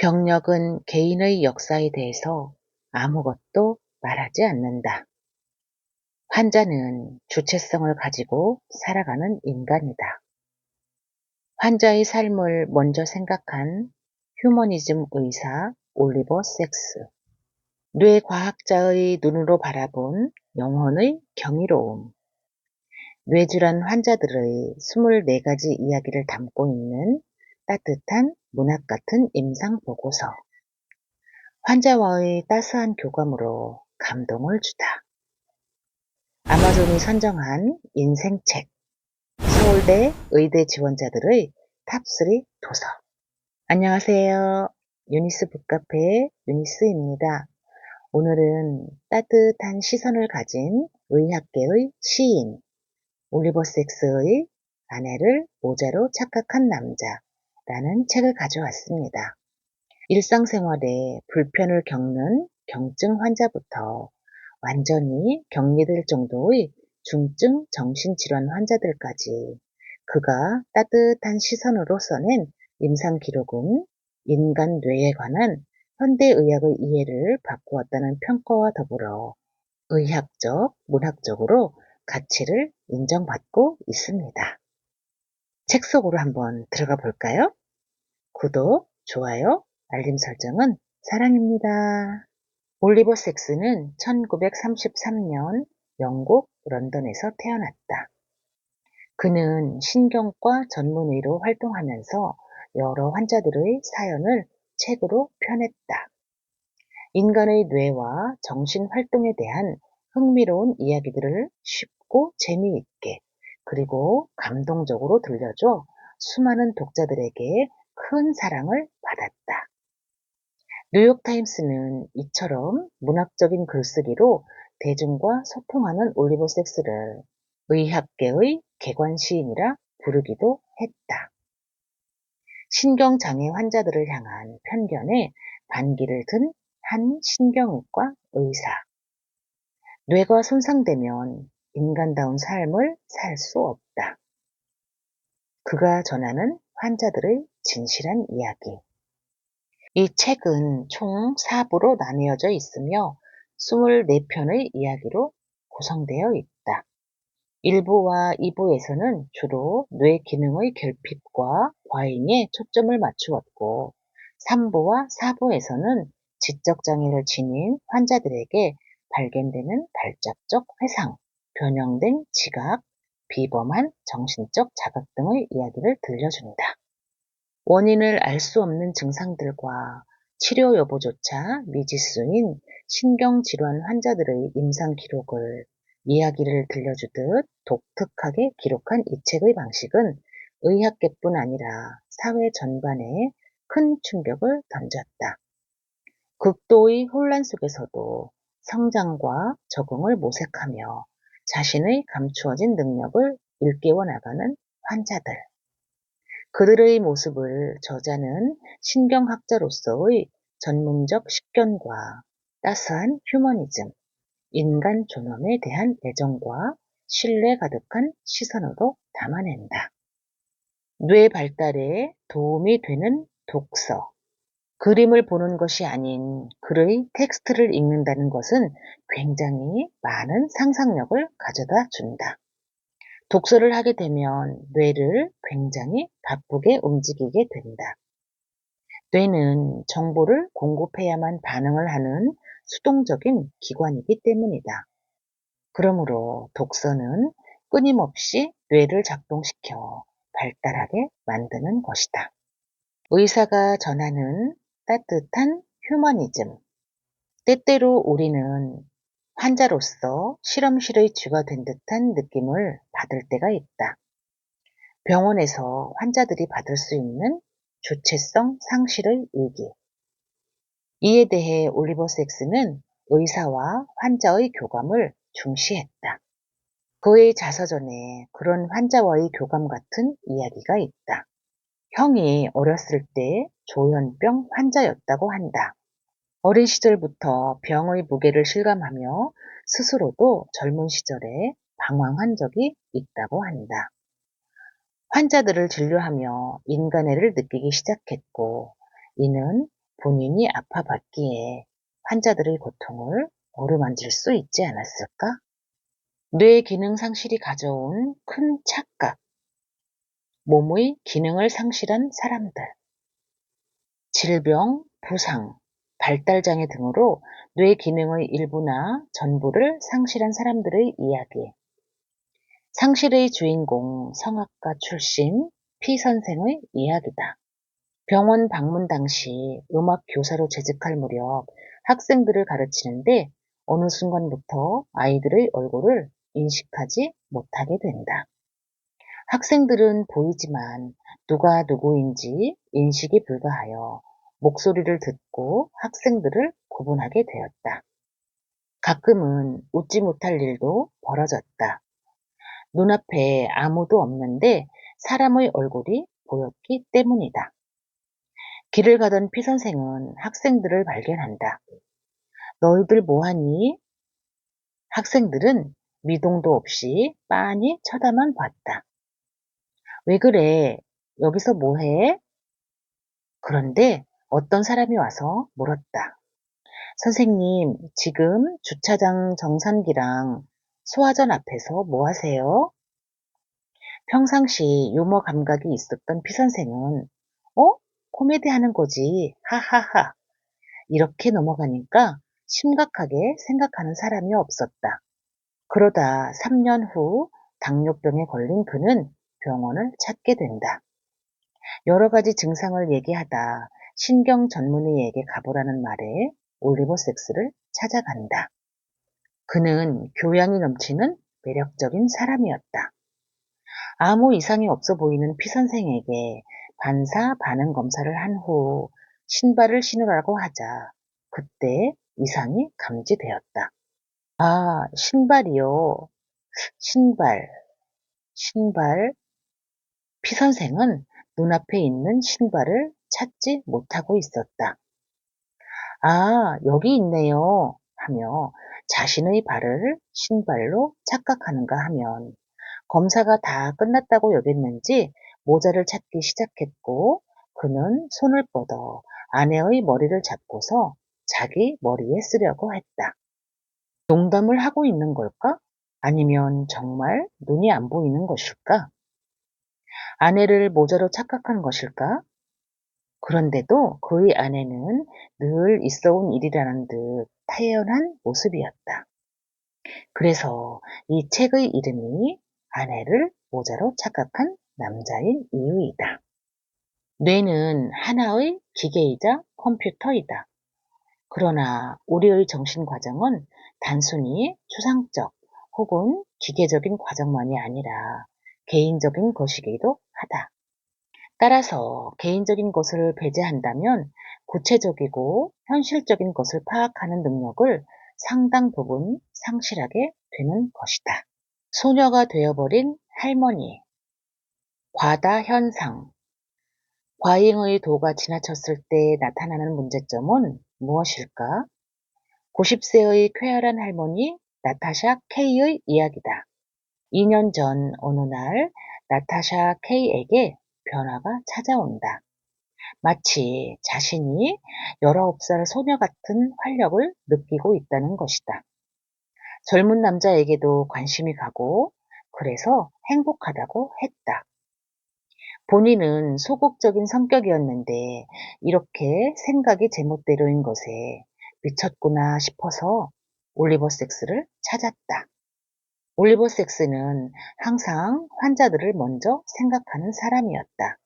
병력은 개인의 역사에 대해서 아무것도 말하지 않는다. 환자는 주체성을 가지고 살아가는 인간이다. 환자의 삶을 먼저 생각한 휴머니즘 의사 올리버 섹스. 뇌과학자의 눈으로 바라본 영혼의 경이로움. 뇌질환 환자들의 24가지 이야기를 담고 있는 따뜻한 문학 같은 임상 보고서. 환자와의 따스한 교감으로 감동을 주다. 아마존이 선정한 인생책. 서울대 의대 지원자들의 탑3 도서. 안녕하세요. 유니스 북카페의 유니스입니다. 오늘은 따뜻한 시선을 가진 의학계의 시인 올리버 섹스의 아내를 모자로 착각한 남자라는 책을 가져왔습니다. 일상생활에 불편을 겪는 경증 환자부터 완전히 격리될 정도의 중증 정신질환 환자들까지 그가 따뜻한 시선으로 써낸 임상 기록은 인간 뇌에 관한 현대의학의 이해를 바꾸었다는 평가와 더불어 의학적, 문학적으로 가치를 인정받고 있습니다. 책 속으로 한번 들어가 볼까요? 구독, 좋아요, 알림 설정은 사랑입니다. 올리버 섹스는 1933년 영국 런던에서 태어났다. 그는 신경과 전문의로 활동하면서 여러 환자들의 사연을 책으로 펴냈다. 인간의 뇌와 정신 활동에 대한 흥미로운 이야기들을 쉽고 재미있게 그리고 감동적으로 들려줘 수많은 독자들에게 큰 사랑을 받았다. 뉴욕타임스는 이처럼 문학적인 글쓰기로 대중과 소통하는 올리버 섹스를 의학계의 개관 시인이라 부르기도 했다. 신경장애 환자들을 향한 편견에 반기를 든 한 신경외과 의사. 뇌가 손상되면 인간다운 삶을 살 수 없다. 그가 전하는 환자들의 진실한 이야기. 이 책은 총 4부로 나뉘어져 있으며 24편의 이야기로 구성되어 있다. 1부와 2부에서는 주로 뇌 기능의 결핍과 과잉에 초점을 맞추었고 3부와 4부에서는 지적장애를 지닌 환자들에게 발견되는 발작적 회상, 변형된 지각, 비범한 정신적 자각 등의 이야기를 들려준다. 원인을 알 수 없는 증상들과 치료 여부조차 미지수인 신경질환 환자들의 임상 기록을 이야기를 들려주듯 독특하게 기록한 이 책의 방식은 의학계뿐 아니라 사회 전반에 큰 충격을 던졌다. 극도의 혼란 속에서도 성장과 적응을 모색하며 자신의 감추어진 능력을 일깨워 나가는 환자들. 그들의 모습을 저자는 신경학자로서의 전문적 식견과 따스한 휴머니즘, 인간 존엄에 대한 애정과 신뢰 가득한 시선으로 담아낸다. 뇌 발달에 도움이 되는 독서. 그림을 보는 것이 아닌 글의 텍스트를 읽는다는 것은 굉장히 많은 상상력을 가져다 준다. 독서를 하게 되면 뇌를 굉장히 바쁘게 움직이게 된다. 뇌는 정보를 공급해야만 반응을 하는 수동적인 기관이기 때문이다. 그러므로 독서는 끊임없이 뇌를 작동시켜 발달하게 만드는 것이다. 의사가 전하는 따뜻한 휴머니즘. 때때로 우리는 환자로서 실험실의 쥐가 된 듯한 느낌을 받을 때가 있다. 병원에서 환자들이 받을 수 있는 주체성 상실의 위기. 이에 대해 올리버 섹스는 의사와 환자의 교감을 중시했다. 그의 자서전에 그런 환자와의 교감 같은 이야기가 있다. 형이 어렸을 때 조현병 환자였다고 한다. 어린 시절부터 병의 무게를 실감하며 스스로도 젊은 시절에 방황한 적이 있다고 한다. 환자들을 진료하며 인간애를 느끼기 시작했고 이는 본인이 아파봤기에 환자들의 고통을 어루만질 수 있지 않았을까? 뇌 기능 상실이 가져온 큰 착각, 몸의 기능을 상실한 사람들, 질병, 부상, 발달장애 등으로 뇌 기능의 일부나 전부를 상실한 사람들의 이야기. 상실의 주인공 성악가 출신 피 선생의 이야기다. 병원 방문 당시 음악 교사로 재직할 무렵 학생들을 가르치는데 어느 순간부터 아이들의 얼굴을 인식하지 못하게 된다. 학생들은 보이지만 누가 누구인지 인식이 불가하여 목소리를 듣고 학생들을 구분하게 되었다. 가끔은 웃지 못할 일도 벌어졌다. 눈앞에 아무도 없는데 사람의 얼굴이 보였기 때문이다. 길을 가던 피 선생은 학생들을 발견한다. 너희들 뭐하니? 학생들은 미동도 없이 빤히 쳐다만 봤다. 왜 그래? 여기서 뭐해? 그런데 어떤 사람이 와서 물었다. 선생님, 지금 주차장 정산기랑 소화전 앞에서 뭐 하세요? 평상시 유머 감각이 있었던 피 선생은 코미디 하는 거지. 하하하. 이렇게 넘어가니까 심각하게 생각하는 사람이 없었다. 그러다 3년 후 당뇨병에 걸린 그는 병원을 찾게 된다. 여러 가지 증상을 얘기하다 신경 전문의에게 가보라는 말에 올리버 섹스를 찾아간다. 그는 교양이 넘치는 매력적인 사람이었다. 아무 이상이 없어 보이는 피 선생에게 반사 반응 검사를 한 후 신발을 신으라고 하자 그때 이상이 감지되었다. 아, 신발이요. 신발, 신발. 피 선생은 눈앞에 있는 신발을 찾지 못하고 있었다. 아, 여기 있네요. 하며 자신의 발을 신발로 착각하는가 하면 검사가 다 끝났다고 여겼는지 모자를 찾기 시작했고 그는 손을 뻗어 아내의 머리를 잡고서 자기 머리에 쓰려고 했다. 농담을 하고 있는 걸까? 아니면 정말 눈이 안 보이는 것일까? 아내를 모자로 착각한 것일까? 그런데도 그의 아내는 늘 있어온 일이라는 듯 태연한 모습이었다. 그래서 이 책의 이름이 아내를 모자로 착각한 남자인 이유이다. 뇌는 하나의 기계이자 컴퓨터이다. 그러나 우리의 정신 과정은 단순히 추상적 혹은 기계적인 과정만이 아니라 개인적인 것이기도 하다. 따라서 개인적인 것을 배제한다면 구체적이고 현실적인 것을 파악하는 능력을 상당 부분 상실하게 되는 것이다. 소녀가 되어버린 할머니, 과다 현상, 과잉의 도가 지나쳤을 때 나타나는 문제점은 무엇일까? 90세의 쾌활한 할머니 나타샤 K의 이야기다. 2년 전 어느 날 나타샤 K에게 변화가 찾아온다. 마치 자신이 19살 소녀 같은 활력을 느끼고 있다는 것이다. 젊은 남자에게도 관심이 가고 그래서 행복하다고 했다. 본인은 소극적인 성격이었는데 이렇게 생각이 제멋대로인 것에 미쳤구나 싶어서 올리버 섹스를 찾았다. 올리버 섹스는 항상 환자들을 먼저 생각하는 사람이었다.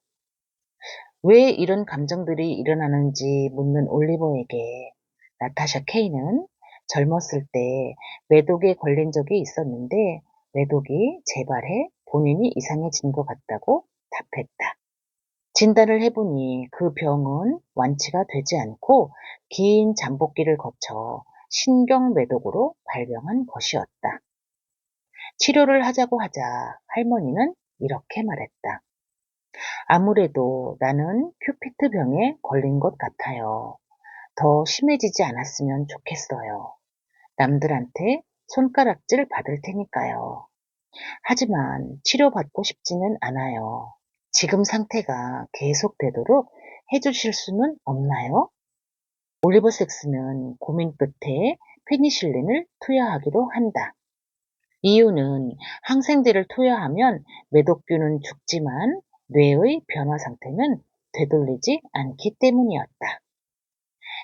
왜 이런 감정들이 일어나는지 묻는 올리버에게 나타샤 케이는 젊었을 때 매독에 걸린 적이 있었는데 매독이 재발해 본인이 이상해진 것 같다고 답했다. 진단을 해보니 그 병은 완치가 되지 않고 긴 잠복기를 거쳐 신경매독으로 발병한 것이었다. 치료를 하자고 하자 할머니는 이렇게 말했다. 아무래도 나는 큐피트병에 걸린 것 같아요. 더 심해지지 않았으면 좋겠어요. 남들한테 손가락질 받을 테니까요. 하지만 치료받고 싶지는 않아요. 지금 상태가 계속되도록 해주실 수는 없나요? 올리버 섹스는 고민 끝에 페니실린을 투여하기로 한다. 이유는 항생제를 투여하면 매독균은 죽지만 뇌의 변화 상태는 되돌리지 않기 때문이었다.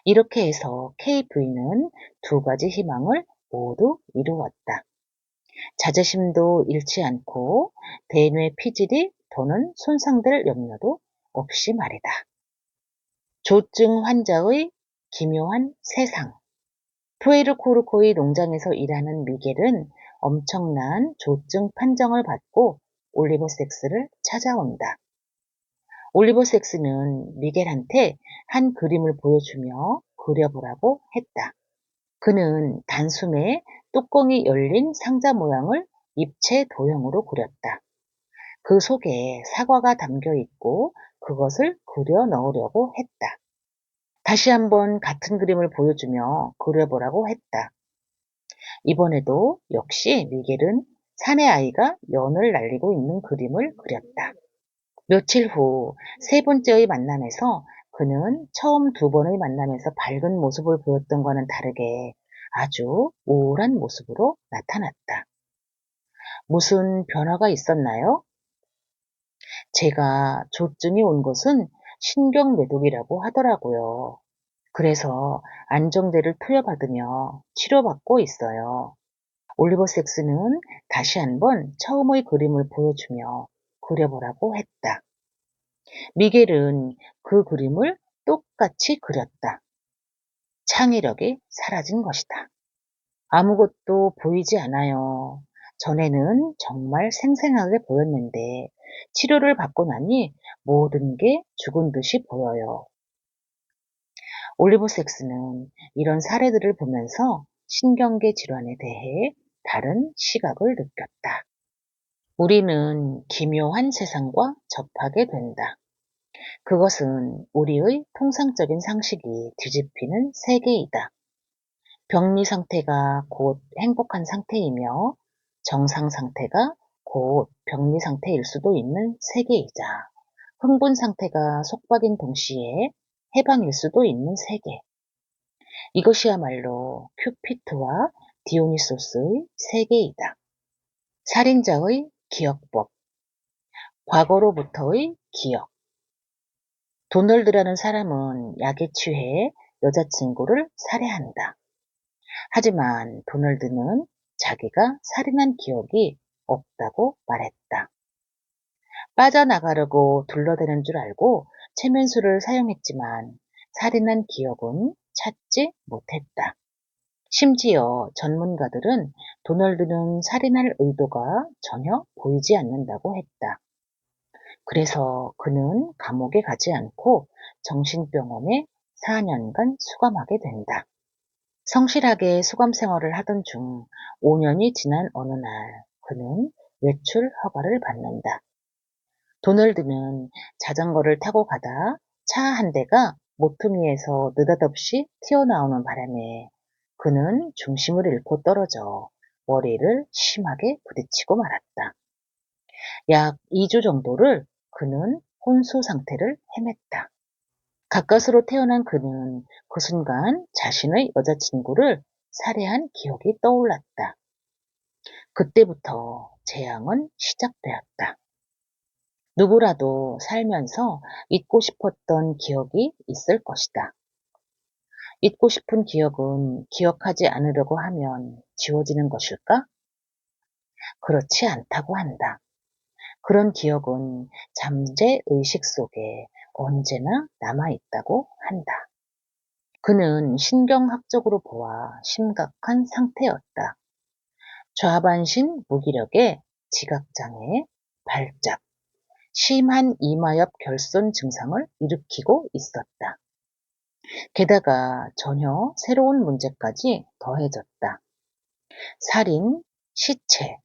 이렇게 해서 KV는 두 가지 희망을 모두 이루었다. 자존심도 잃지 않고 대뇌 피질이 더는 손상될 염려도 없이 말이다. 조증 환자의 기묘한 세상. 푸에르코르코의 농장에서 일하는 미겔은 엄청난 조증 판정을 받고 올리버 섹스를 찾아온다. 올리버 섹스는 미겔한테 한 그림을 보여주며 그려보라고 했다. 그는 단숨에 뚜껑이 열린 상자 모양을 입체 도형으로 그렸다. 그 속에 사과가 담겨 있고 그것을 그려 넣으려고 했다. 다시 한번 같은 그림을 보여주며 그려보라고 했다. 이번에도 역시 미겔은 사내 아이가 연을 날리고 있는 그림을 그렸다. 며칠 후 세 번째의 만남에서 그는 처음 두 번의 만남에서 밝은 모습을 보였던 것과는 다르게 아주 우울한 모습으로 나타났다. 무슨 변화가 있었나요? 제가 조증이 온 것은 신경매독이라고 하더라고요. 그래서 안정제를 투여받으며 치료받고 있어요. 올리버 섹스는 다시 한번 처음의 그림을 보여주며 그려보라고 했다. 미겔은 그 그림을 똑같이 그렸다. 창의력이 사라진 것이다. 아무것도 보이지 않아요. 전에는 정말 생생하게 보였는데 치료를 받고 나니 모든 게 죽은 듯이 보여요. 올리버 섹스는 이런 사례들을 보면서 신경계 질환에 대해 다른 시각을 느꼈다. 우리는 기묘한 세상과 접하게 된다. 그것은 우리의 통상적인 상식이 뒤집히는 세계이다. 병리 상태가 곧 행복한 상태이며 정상 상태가 곧 병리 상태일 수도 있는 세계이자 흥분 상태가 속박인 동시에 해방일 수도 있는 세계. 이것이야말로 큐피트와 디오니소스의 세계이다. 살인자의 기억법, 과거로부터의 기억. 도널드라는 사람은 약에 취해 여자친구를 살해한다. 하지만 도널드는 자기가 살인한 기억이 없다고 말했다. 빠져나가려고 둘러대는 줄 알고 체면수를 사용했지만 살인한 기억은 찾지 못했다. 심지어 전문가들은 도널드는 살인할 의도가 전혀 보이지 않는다고 했다. 그래서 그는 감옥에 가지 않고 정신병원에 4년간 수감하게 된다. 성실하게 수감 생활을 하던 중 5년이 지난 어느 날 그는 외출 허가를 받는다. 도널드는 자전거를 타고 가다 차 한 대가 모퉁이에서 느닷없이 튀어나오는 바람에 그는 중심을 잃고 떨어져 머리를 심하게 부딪히고 말았다. 약 2주 정도를 그는 혼수 상태를 헤맸다. 가까스로 태어난 그는 그 순간 자신의 여자친구를 살해한 기억이 떠올랐다. 그때부터 재앙은 시작되었다. 누구라도 살면서 잊고 싶었던 기억이 있을 것이다. 잊고 싶은 기억은 기억하지 않으려고 하면 지워지는 것일까? 그렇지 않다고 한다. 그런 기억은 잠재 의식 속에 언제나 남아있다고 한다. 그는 신경학적으로 보아 심각한 상태였다. 좌반신 무기력에 지각장애, 발작, 심한 이마엽 결손 증상을 일으키고 있었다. 게다가 전혀 새로운 문제까지 더해졌다. 살인, 시체,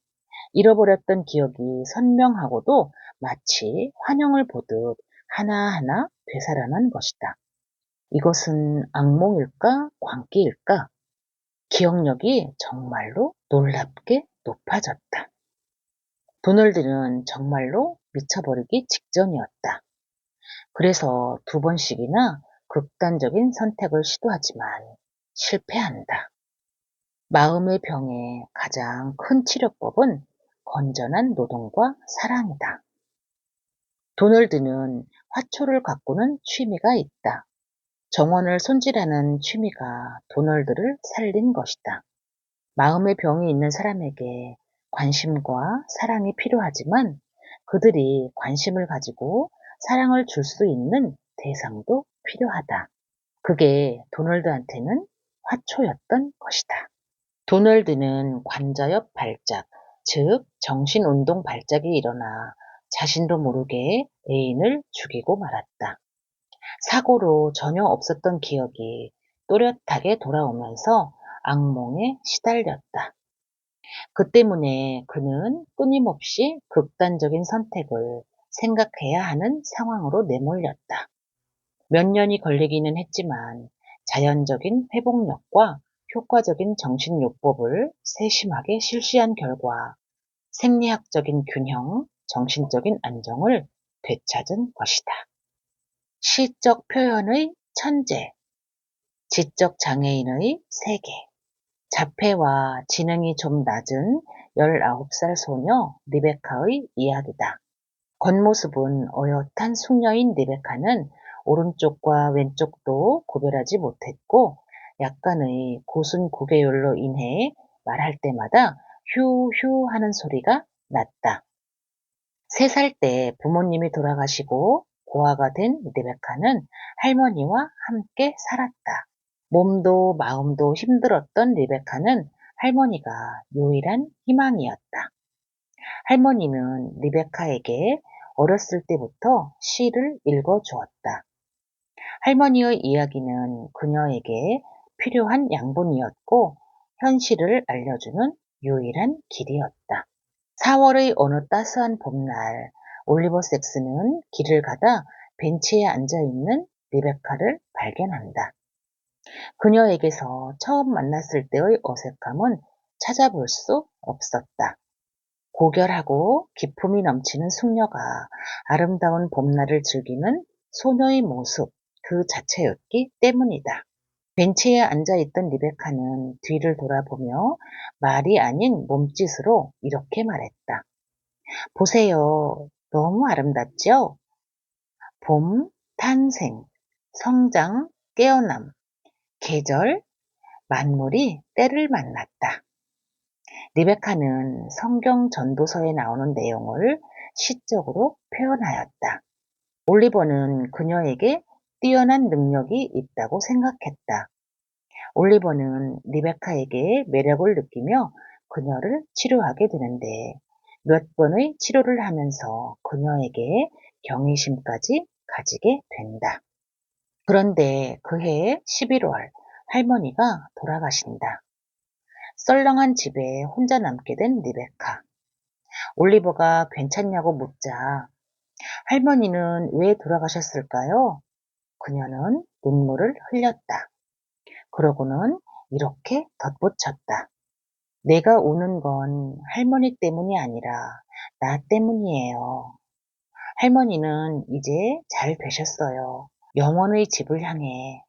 잃어버렸던 기억이 선명하고도 마치 환영을 보듯 하나하나 되살아난 것이다. 이것은 악몽일까 광기일까? 기억력이 정말로 놀랍게 높아졌다. 도널드는 정말로 미쳐버리기 직전이었다. 그래서 2번씩이나 극단적인 선택을 시도하지만 실패한다. 마음의 병의 가장 큰 치료법은 건전한 노동과 사랑이다. 도널드는 화초를 가꾸는 취미가 있다. 정원을 손질하는 취미가 도널드를 살린 것이다. 마음의 병이 있는 사람에게 관심과 사랑이 필요하지만 그들이 관심을 가지고 사랑을 줄 수 있는 대상도 필요하다. 그게 도널드한테는 화초였던 것이다. 도널드는 관자엽 발작, 즉 정신운동 발작이 일어나 자신도 모르게 애인을 죽이고 말았다. 사고로 전혀 없었던 기억이 또렷하게 돌아오면서 악몽에 시달렸다. 그 때문에 그는 끊임없이 극단적인 선택을 생각해야 하는 상황으로 내몰렸다. 몇 년이 걸리기는 했지만 자연적인 회복력과 효과적인 정신요법을 세심하게 실시한 결과 생리학적인 균형, 정신적인 안정을 되찾은 것이다. 시적 표현의 천재, 지적 장애인의 세계, 자폐와 지능이 좀 낮은 19살 소녀 리베카의 이야기다. 겉모습은 어엿한 숙녀인 리베카는 오른쪽과 왼쪽도 구별하지 못했고 약간의 고순 구개율로 인해 말할 때마다 휴휴 하는 소리가 났다. 3살 때 부모님이 돌아가시고 고아가 된 리베카는 할머니와 함께 살았다. 몸도 마음도 힘들었던 리베카는 할머니가 유일한 희망이었다. 할머니는 리베카에게 어렸을 때부터 시를 읽어주었다. 할머니의 이야기는 그녀에게 필요한 양분이었고 현실을 알려주는 유일한 길이었다. 4월의 어느 따스한 봄날, 올리버 섹스는 길을 가다 벤치에 앉아있는 리베카를 발견한다. 그녀에게서 처음 만났을 때의 어색함은 찾아볼 수 없었다. 고결하고 기품이 넘치는 숙녀가 아름다운 봄날을 즐기는 소녀의 모습 그 자체였기 때문이다. 벤치에 앉아있던 리베카는 뒤를 돌아보며 말이 아닌 몸짓으로 이렇게 말했다. 보세요. 너무 아름답죠? 봄, 탄생, 성장, 깨어남, 계절, 만물이 때를 만났다. 리베카는 성경 전도서에 나오는 내용을 시적으로 표현하였다. 올리버는 그녀에게 뛰어난 능력이 있다고 생각했다. 올리버는 리베카에게 매력을 느끼며 그녀를 치료하게 되는데 몇 번의 치료를 하면서 그녀에게 경외심까지 가지게 된다. 그런데 그해 11월 할머니가 돌아가신다. 썰렁한 집에 혼자 남게 된 리베카. 올리버가 괜찮냐고 묻자 할머니는 왜 돌아가셨을까요? 그녀는 눈물을 흘렸다. 그러고는 이렇게 덧붙였다. 내가 우는 건 할머니 때문이 아니라 나 때문이에요. 할머니는 이제 잘 되셨어요. 영원의 집을 향해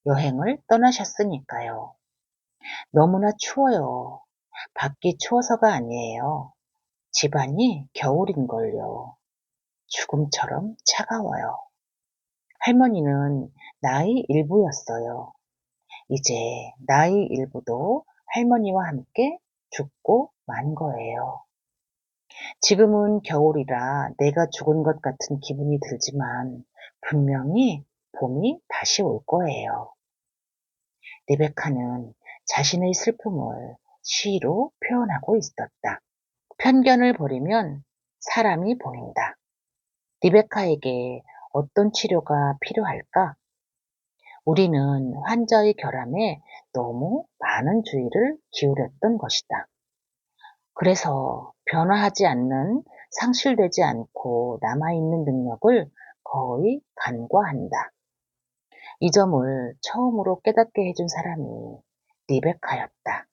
여행을 떠나셨으니까요. 너무나 추워요. 밖이 추워서가 아니에요. 집안이 겨울인걸요. 죽음처럼 차가워요. 할머니는 나의 일부였어요. 이제 나의 일부도 할머니와 함께 죽고 만 거예요. 지금은 겨울이라 내가 죽은 것 같은 기분이 들지만 분명히 봄이 다시 올 거예요. 리베카는 자신의 슬픔을 시로 표현하고 있었다. 편견을 버리면 사람이 보인다. 리베카에게 어떤 치료가 필요할까? 우리는 환자의 결함에 너무 많은 주의를 기울였던 것이다. 그래서 변화하지 않는 상실되지 않고 남아있는 능력을 거의 간과한다. 이 점을 처음으로 깨닫게 해준 사람이 리베카였다.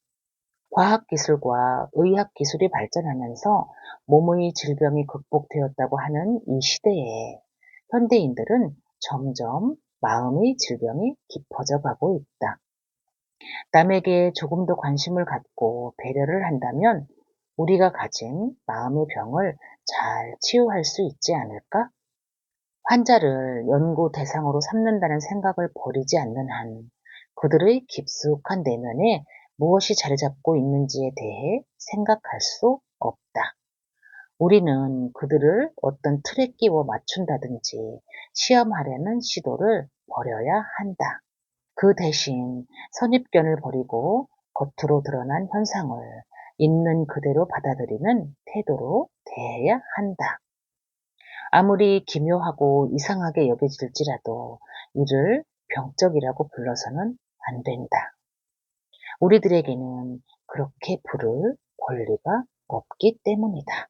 과학기술과 의학기술이 발전하면서 몸의 질병이 극복되었다고 하는 이 시대에 현대인들은 점점 마음의 질병이 깊어져 가고 있다. 남에게 조금 더 관심을 갖고 배려를 한다면 우리가 가진 마음의 병을 잘 치유할 수 있지 않을까? 환자를 연구 대상으로 삼는다는 생각을 버리지 않는 한 그들의 깊숙한 내면에 무엇이 자리 잡고 있는지에 대해 생각할 수 없다. 우리는 그들을 어떤 틀에 끼워 맞춘다든지 시험하려는 시도를 버려야 한다. 그 대신 선입견을 버리고 겉으로 드러난 현상을 있는 그대로 받아들이는 태도로 대해야 한다. 아무리 기묘하고 이상하게 여겨질지라도 이를 병적이라고 불러서는 안 된다. 우리들에게는 그렇게 부를 권리가 없기 때문이다.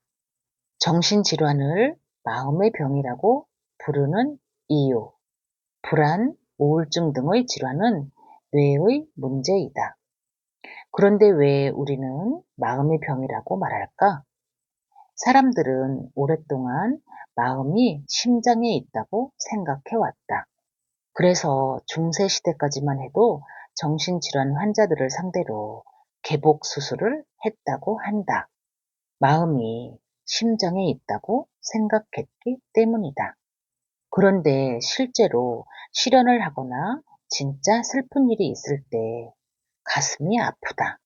정신질환을 마음의 병이라고 부르는 이유, 불안, 우울증 등의 질환은 뇌의 문제이다. 그런데 왜 우리는 마음의 병이라고 말할까? 사람들은 오랫동안 마음이 심장에 있다고 생각해 왔다. 그래서 중세 시대까지만 해도 정신질환 환자들을 상대로 개복 수술을 했다고 한다. 마음이 심장에 있다고 생각했기 때문이다. 그런데 실제로 실연을 하거나 진짜 슬픈 일이 있을 때 가슴이 아프다.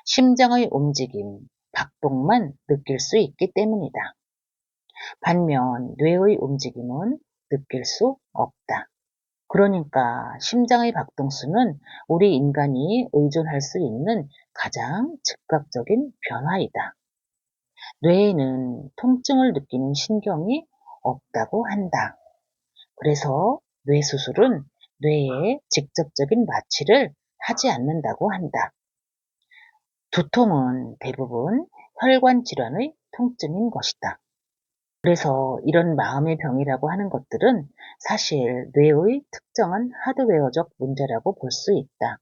심장의 움직임, 박동만 느낄 수 있기 때문이다. 반면 뇌의 움직임은 느낄 수 없다. 그러니까 심장의 박동수는 우리 인간이 의존할 수 있는 가장 즉각적인 변화이다. 뇌에는 통증을 느끼는 신경이 없다고 한다. 그래서 뇌수술은 뇌에 직접적인 마취를 하지 않는다고 한다. 두통은 대부분 혈관 질환의 통증인 것이다. 그래서 이런 마음의 병이라고 하는 것들은 사실 뇌의 특정한 하드웨어적 문제라고 볼 수 있다.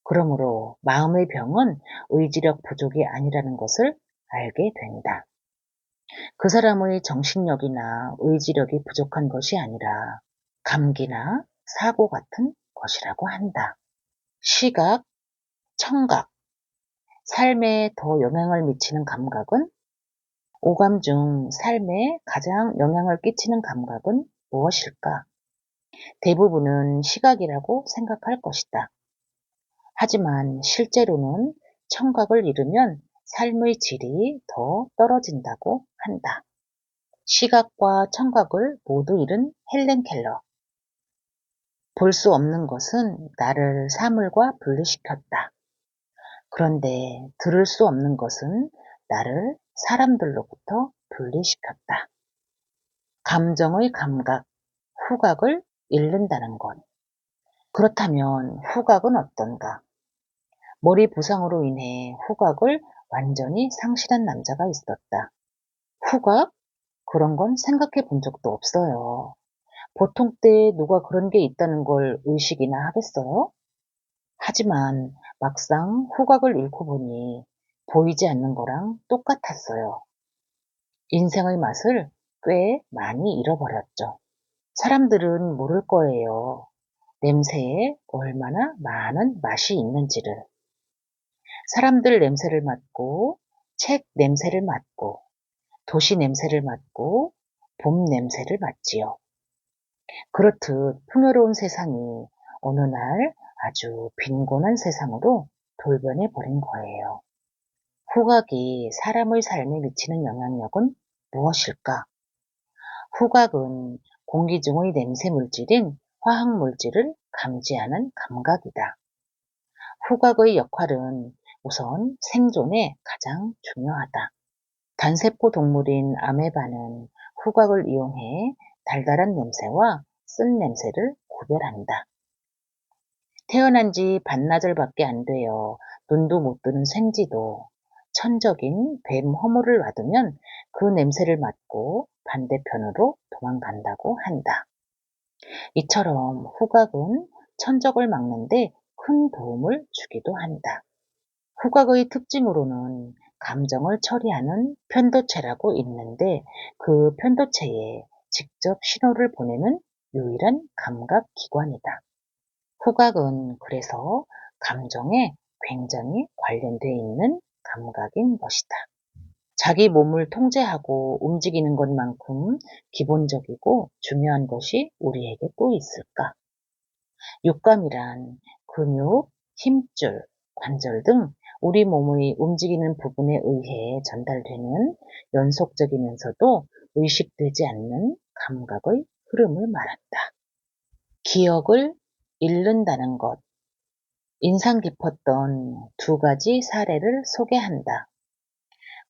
그러므로 마음의 병은 의지력 부족이 아니라는 것을 알게 된다. 그 사람의 정신력이나 의지력이 부족한 것이 아니라 감기나 사고 같은 것이라고 한다. 시각, 청각, 삶에 더 영향을 미치는 감각은 오감 중 삶에 가장 영향을 끼치는 감각은 무엇일까? 대부분은 시각이라고 생각할 것이다. 하지만 실제로는 청각을 잃으면 삶의 질이 더 떨어진다고 한다. 시각과 청각을 모두 잃은 헬렌 켈러. 볼 수 없는 것은 나를 사물과 분리시켰다. 그런데 들을 수 없는 것은 나를 사람들로부터 분리시켰다. 감정의 감각, 후각을 잃는다는 것. 그렇다면 후각은 어떤가? 머리 부상으로 인해 후각을 완전히 상실한 남자가 있었다. 후각? 그런 건 생각해 본 적도 없어요. 보통 때 누가 그런 게 있다는 걸 의식이나 하겠어요? 하지만 막상 후각을 잃고 보니 보이지 않는 거랑 똑같았어요. 인생의 맛을 꽤 많이 잃어버렸죠. 사람들은 모를 거예요. 냄새에 얼마나 많은 맛이 있는지를. 사람들 냄새를 맡고, 책 냄새를 맡고, 도시 냄새를 맡고, 봄 냄새를 맡지요. 그렇듯 풍요로운 세상이 어느 날 아주 빈곤한 세상으로 돌변해 버린 거예요. 후각이 사람의 삶에 미치는 영향력은 무엇일까? 후각은 공기 중의 냄새 물질인 화학 물질을 감지하는 감각이다. 후각의 역할은 우선 생존에 가장 중요하다. 단세포 동물인 아메바는 후각을 이용해 달달한 냄새와 쓴 냄새를 구별한다. 태어난 지 반나절밖에 안 되어 눈도 못 뜨는 생쥐도 천적인 뱀 허물을 놔두면 그 냄새를 맡고 반대편으로 도망간다고 한다. 이처럼 후각은 천적을 막는데 큰 도움을 주기도 한다. 후각의 특징으로는 감정을 처리하는 편도체라고 있는데 그 편도체에 직접 신호를 보내는 유일한 감각 기관이다. 후각은 그래서 감정에 굉장히 관련되어 있는 감각인 것이다. 자기 몸을 통제하고 움직이는 것만큼 기본적이고 중요한 것이 우리에게 또 있을까? 육감이란 근육, 힘줄, 관절 등 우리 몸의 움직이는 부분에 의해 전달되는 연속적이면서도 의식되지 않는 감각의 흐름을 말한다. 기억을 잃는다는 것. 인상 깊었던 두 가지 사례를 소개한다.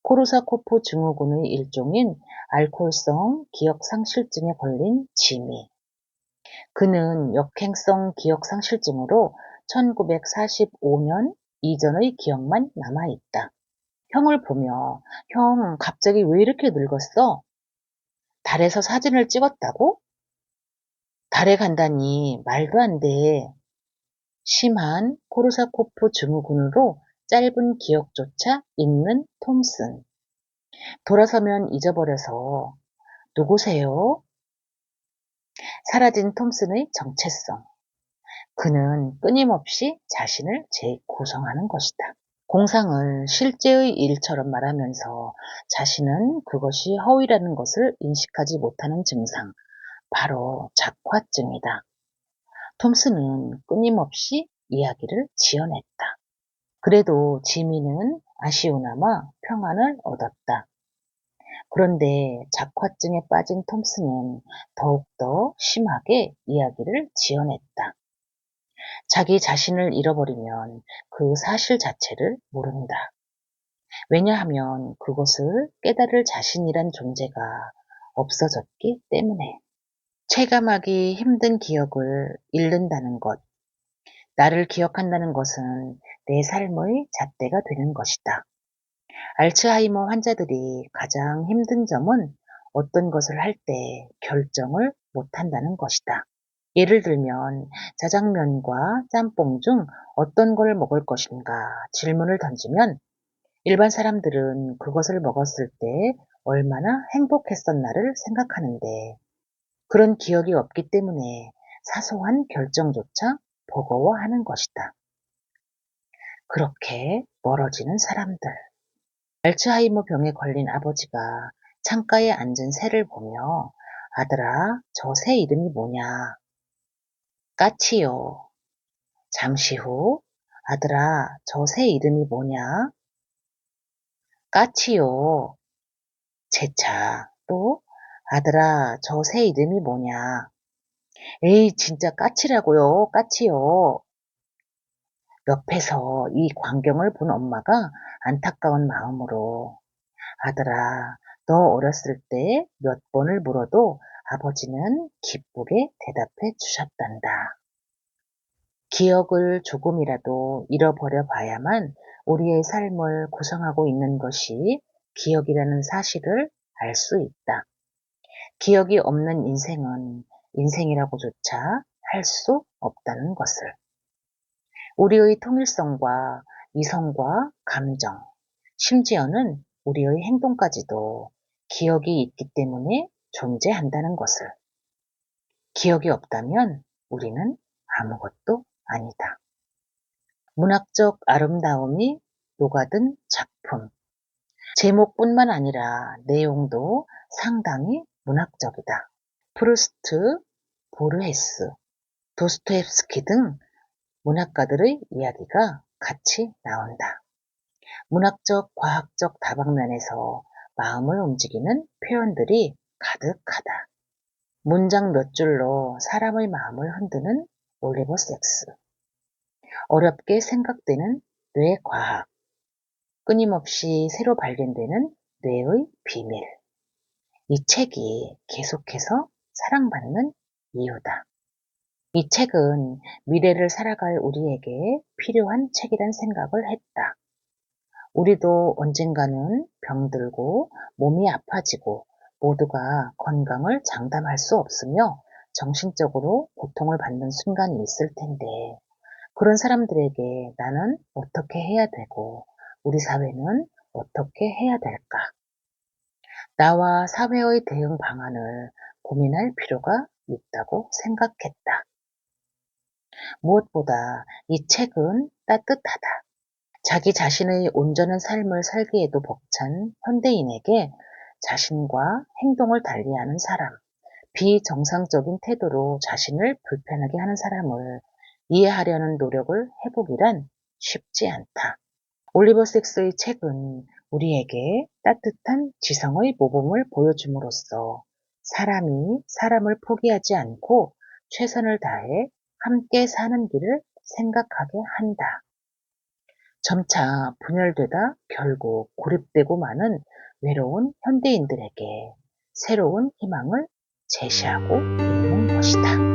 코르사코프 증후군의 일종인 알코올성 기억상실증에 걸린 지미. 그는 역행성 기억상실증으로 1945년 이전의 기억만 남아있다. 형을 보며 형 갑자기 왜 이렇게 늙었어? 달에서 사진을 찍었다고? 달에 간다니 말도 안 돼. 심한 코르사코프 증후군으로 짧은 기억조차 잃는 톰슨. 돌아서면 잊어버려서 누구세요? 사라진 톰슨의 정체성. 그는 끊임없이 자신을 재구성하는 것이다. 공상을 실제의 일처럼 말하면서 자신은 그것이 허위라는 것을 인식하지 못하는 증상, 바로 작화증이다. 톰슨은 끊임없이 이야기를 지어냈다. 그래도 지미는 아쉬우나마 평안을 얻었다. 그런데 작화증에 빠진 톰슨은 더욱더 심하게 이야기를 지어냈다. 자기 자신을 잃어버리면 그 사실 자체를 모른다. 왜냐하면 그것을 깨달을 자신이란 존재가 없어졌기 때문에. 체감하기 힘든 기억을 잃는다는 것. 나를 기억한다는 것은 내 삶의 잣대가 되는 것이다. 알츠하이머 환자들이 가장 힘든 점은 어떤 것을 할 때 결정을 못한다는 것이다. 예를 들면 짜장면과 짬뽕 중 어떤 걸 먹을 것인가 질문을 던지면 일반 사람들은 그것을 먹었을 때 얼마나 행복했었나를 생각하는데 그런 기억이 없기 때문에 사소한 결정조차 버거워하는 것이다. 그렇게 멀어지는 사람들. 알츠하이머 병에 걸린 아버지가 창가에 앉은 새를 보며 아들아, 저 새 이름이 뭐냐? 까치요. 잠시 후 아들아, 저 새 이름이 뭐냐? 까치요. 재차 또 아들아, 저 새 이름이 뭐냐? 에이, 진짜 까치라고요. 까치요. 옆에서 이 광경을 본 엄마가 안타까운 마음으로 아들아, 너 어렸을 때 몇 번을 물어도 아버지는 기쁘게 대답해 주셨단다. 기억을 조금이라도 잃어버려 봐야만 우리의 삶을 구성하고 있는 것이 기억이라는 사실을 알 수 있다. 기억이 없는 인생은 인생이라고조차 할 수 없다는 것을. 우리의 통일성과 이성과 감정, 심지어는 우리의 행동까지도 기억이 있기 때문에 존재한다는 것을. 기억이 없다면 우리는 아무것도 아니다. 문학적 아름다움이 녹아든 작품. 제목뿐만 아니라 내용도 상당히 문학적이다. 프루스트, 보르헤스, 도스토옙스키 등 문학가들의 이야기가 같이 나온다. 문학적, 과학적 다방면에서 마음을 움직이는 표현들이 가득하다. 문장 몇 줄로 사람의 마음을 흔드는 올리버 섹스. 어렵게 생각되는 뇌과학. 끊임없이 새로 발견되는 뇌의 비밀. 이 책이 계속해서 사랑받는 이유다. 이 책은 미래를 살아갈 우리에게 필요한 책이란 생각을 했다. 우리도 언젠가는 병들고 몸이 아파지고 모두가 건강을 장담할 수 없으며 정신적으로 고통을 받는 순간이 있을 텐데 그런 사람들에게 나는 어떻게 해야 되고 우리 사회는 어떻게 해야 될까? 나와 사회의 대응 방안을 고민할 필요가 있다고 생각했다. 무엇보다 이 책은 따뜻하다. 자기 자신의 온전한 삶을 살기에도 벅찬 현대인에게 자신과 행동을 달리하는 사람, 비정상적인 태도로 자신을 불편하게 하는 사람을 이해하려는 노력을 해보기란 쉽지 않다. 올리버 섹스의 책은 우리에게 따뜻한 지성의 모범을 보여줌으로써 사람이 사람을 포기하지 않고 최선을 다해 함께 사는 길을 생각하게 한다. 점차 분열되다 결국 고립되고 마는 외로운 현대인들에게 새로운 희망을 제시하고 있는 것이다.